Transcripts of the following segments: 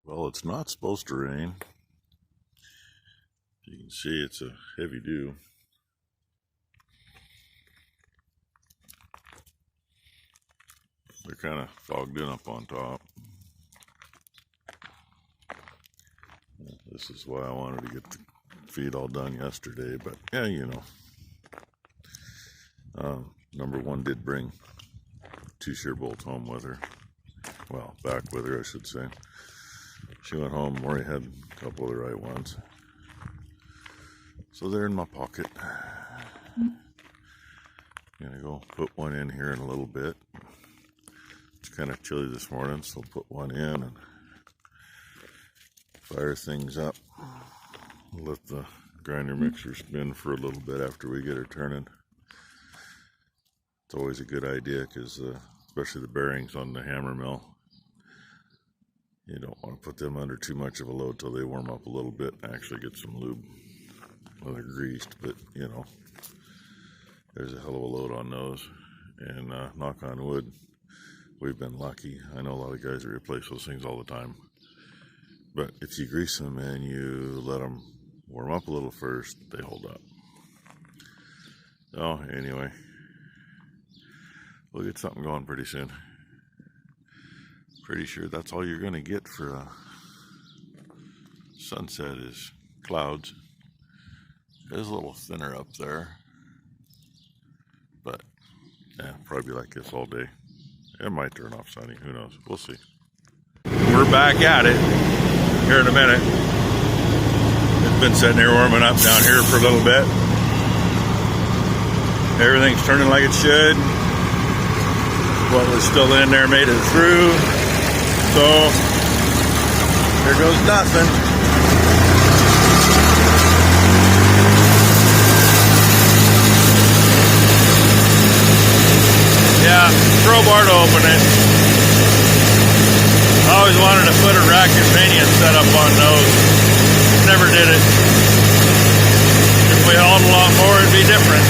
Well, it's not supposed to rain. You can see it's a heavy dew. They're kind of fogged in up on top. This is why I wanted to get the feed all done yesterday, but yeah, you know. Number one did bring 2 shearbolts home with her. Well, back with her, I should say. She went home. Maury had a couple of the right ones. So they're in my pocket. I'm gonna go put one in here in a little bit. It's kind of chilly this morning, so I'll put one in and fire things up. Let the grinder mixer spin for a little bit after we get her turning. It's always a good idea because especially the bearings on the hammer mill, you don't want to put them under too much of a load till they warm up a little bit and actually get some lube. Well, they're greased, but you know, there's a hell of a load on those. And knock on wood, we've been lucky. I know a lot of guys that replace those things all the time. But if you grease them and you let them warm up a little first, they hold up. So anyway, we'll get something going pretty soon. Pretty sure that's all you're going to get for sunset is clouds. It is a little thinner up there, but yeah, probably like this all day. It might turn off sunny, who knows, we'll see. We're back at it here in a minute. It's been sitting here warming up down here for a little bit. Everything's turning like it should. What was still in there made it through. So there goes nothing. Yeah, crowbar to open it. I always wanted to put a rack pinion set up on those. Never did it. If we hauled a lot more, it'd be different.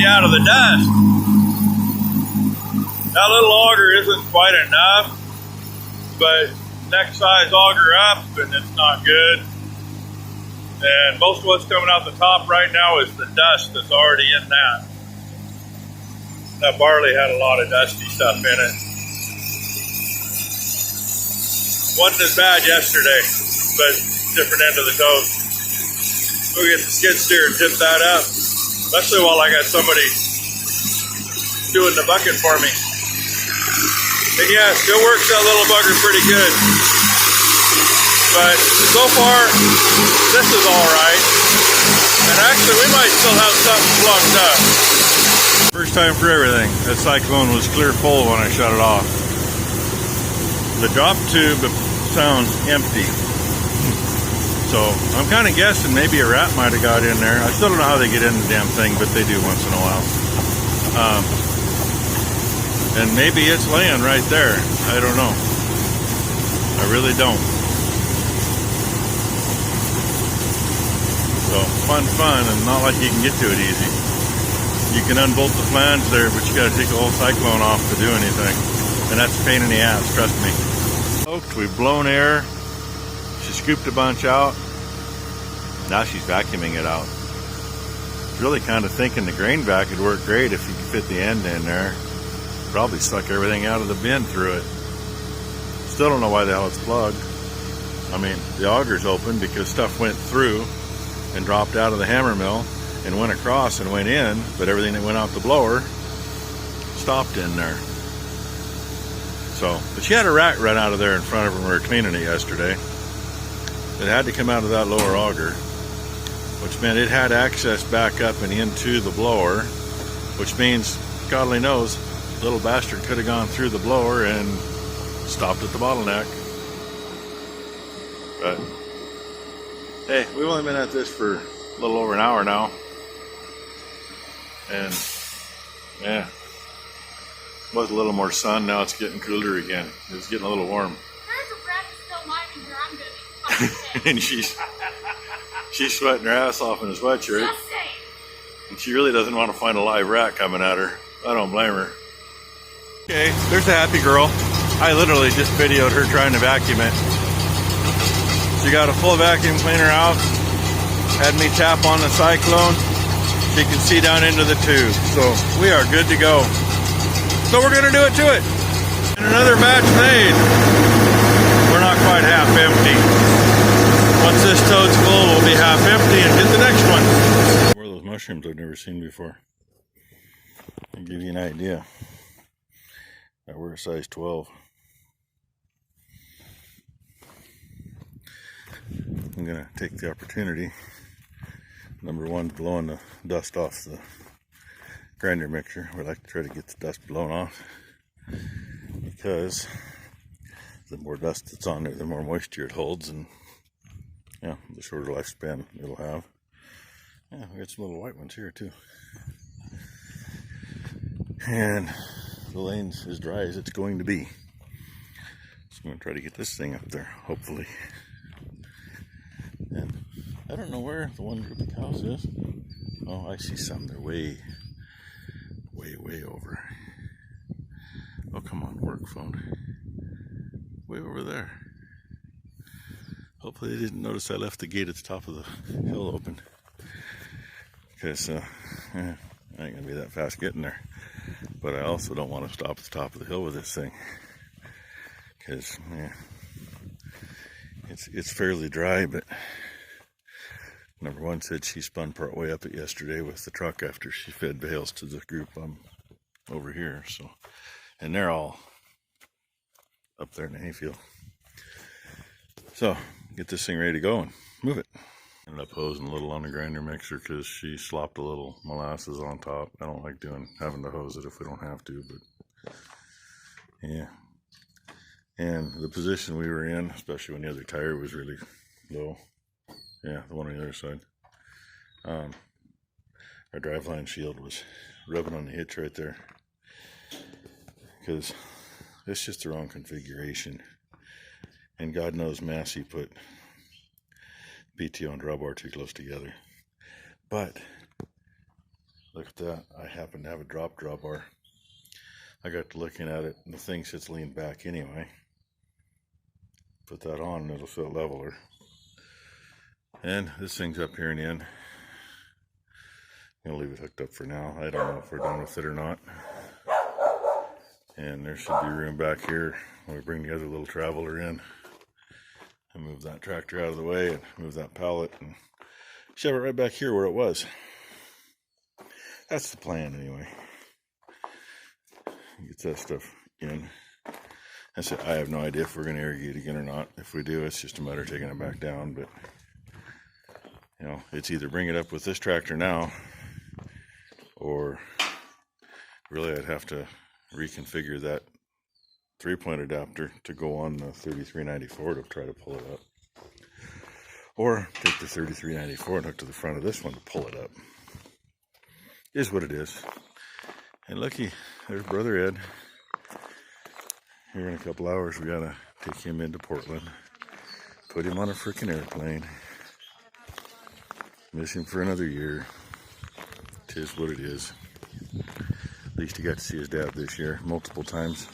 Out of the dust. That little auger isn't quite enough, but next size auger up and it's not good. And most of what's coming out the top right now is the dust that's already in that. That barley had a lot of dusty stuff in it. Wasn't as bad yesterday, but different end of the toast. We'll get the skid steer and tip that up. Especially while I got somebody doing the bucket for me. And yeah, still works that little bugger pretty good. But so far, this is all right. And actually, we might still have something plugged up. First time for everything. That cyclone was clear full when I shut it off. The drop tube sounds empty. So I'm kind of guessing maybe a rat might have got in there. I still don't know how they get in the damn thing, but they do once in a while. And maybe it's laying right there. I don't know. I really don't. So fun, and not like you can get to it easy. You can unbolt the flange there, but you got to take the whole cyclone off to do anything. And that's a pain in the ass, trust me. Folks, we've blown air. She scooped a bunch out. Now she's vacuuming it out. Really kind of thinking the grain vac would work great if you could fit the end in there. Probably suck everything out of the bin through it. Still don't know why the hell it's plugged. I mean, the auger's open because stuff went through and dropped out of the hammer mill and went across and went in, but everything that went out the blower stopped in there. So, but she had a rat run out of there in front of her when we were cleaning it yesterday. It had to come out of that lower auger, which meant it had access back up and into the blower, which means, God only knows, little bastard could have gone through the blower and stopped at the bottleneck. But, hey, we've only been at this for a little over an hour now. And Yeah. Was a little more sun, now it's getting cooler again. It's getting a little warm. There's a rat still mining here. I'm gonna be fucking And she's sweating her ass off in a sweatshirt. just saying. And she really doesn't want to find a live rat coming at her. I don't blame her. Okay, there's a happy girl. I literally just videoed her trying to vacuum it. She got a full vacuum cleaner out. Had me tap on the Cyclone. She can see down into the tube. So we are good to go. So we're gonna do it to it. And another batch made. We're not quite half empty. Once this toad's full, we'll be half empty and get the next one. More of those mushrooms I've never seen before. I'll give you an idea. We're a size 12. I'm gonna take the opportunity. Number one, blowing the dust off the grinder mixture. We like to try to get the dust blown off because the more dust that's on there, the more moisture it holds, and yeah, the shorter lifespan it'll have. Yeah, we got some little white ones here too. And the lane's as dry as it's going to be. So I'm going to try to get this thing up there, hopefully. And I don't know where the one group of cows is. Oh, I see some. They're way over. Oh, come on, work phone. Way over there. Hopefully they didn't notice I left the gate at the top of the hill open. Because I ain't going to be that fast getting there. But I also don't want to stop at the top of the hill with this thing. Because, yeah, it's fairly dry, but number one said she spun part way up it yesterday with the truck after she fed bales to the group over here. So, and they're all up there in the hayfield. So, get this thing ready to go and move it. Ended up hosing a little on the grinder mixer because she slopped a little molasses on top. I don't like having to hose it if we don't have to, but yeah. And the position we were in, especially when the other tire was really low, yeah, the one on the other side, our driveline shield was rubbing on the hitch right there because it's just the wrong configuration. And God knows Massey put PTO and drawbar too close together. But look at that. I happen to have a drop drawbar. I got to looking at it and the thing sits leaned back anyway. Put that on and it'll fit leveler. And this thing's up here in the end. I'm gonna leave it hooked up for now. I don't know if we're done with it or not. And there should be room back here when we bring the other little traveler in. And move that tractor out of the way and move that pallet and shove it right back here where it was. That's the plan anyway. Get that stuff in. I said I have no idea if we're going to irrigate again or not. If we do, it's just a matter of taking it back down. But you know, it's either bring it up with this tractor now, or really I'd have to reconfigure that 3-point adapter to go on the 3394 to try to pull it up, or take the 3394 and hook to the front of this one to pull it up. Is what it is. And looky, there's Brother Ed. Here in a couple hours we gotta take him into Portland, put him on a freaking airplane, miss him for another year. Tis what it is. At least he got to see his dad this year multiple times.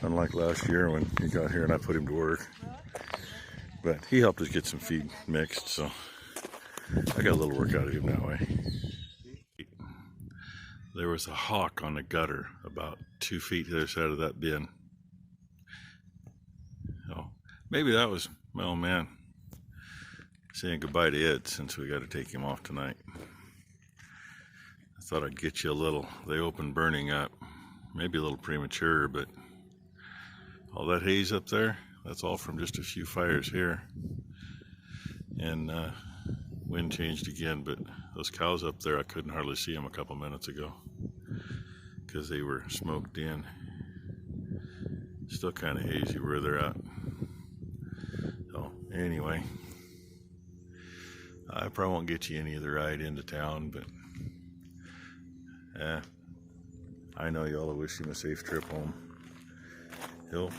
Unlike last year when he got here and I put him to work. But he helped us get some feed mixed, so I got a little work out of him that way. There was a hawk on the gutter about 2 feet to the other side of that bin. So maybe that was my old man saying goodbye to Ed since we got to take him off tonight. I thought I'd get you a little. They opened burning up. Maybe a little premature, but all that haze up there, that's all from just a few fires here. And wind changed again, but those cows up there, I couldn't hardly see them a couple minutes ago because they were smoked in. Still kind of hazy where they're at. So anyway, I probably won't get you any of the ride into town, but I know y'all will wish him a safe trip home. He'll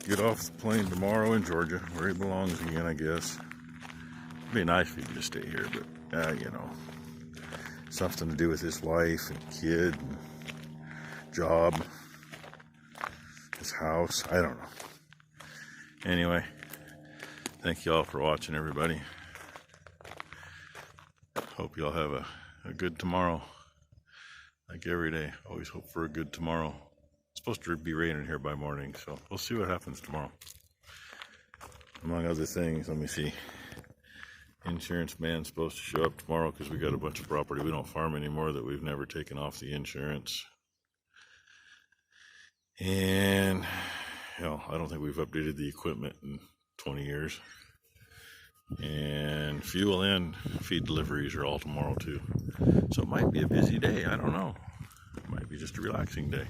get off the plane tomorrow in Georgia, where he belongs again, I guess. It'd be nice if he could just stay here, but, you know, something to do with his wife and kid and job, his house, I don't know. Anyway, thank you all for watching, everybody. Hope y'all have a good tomorrow. Like every day, always hope for a good tomorrow. It's supposed to be raining here by morning, so we'll see what happens tomorrow. Among other things, let me see. Insurance man's supposed to show up tomorrow because we got a bunch of property we don't farm anymore that we've never taken off the insurance. And, you know, I don't think we've updated the equipment in 20 years. And fuel and feed deliveries are all tomorrow too. So it might be a busy day, I don't know. It might be just a relaxing day.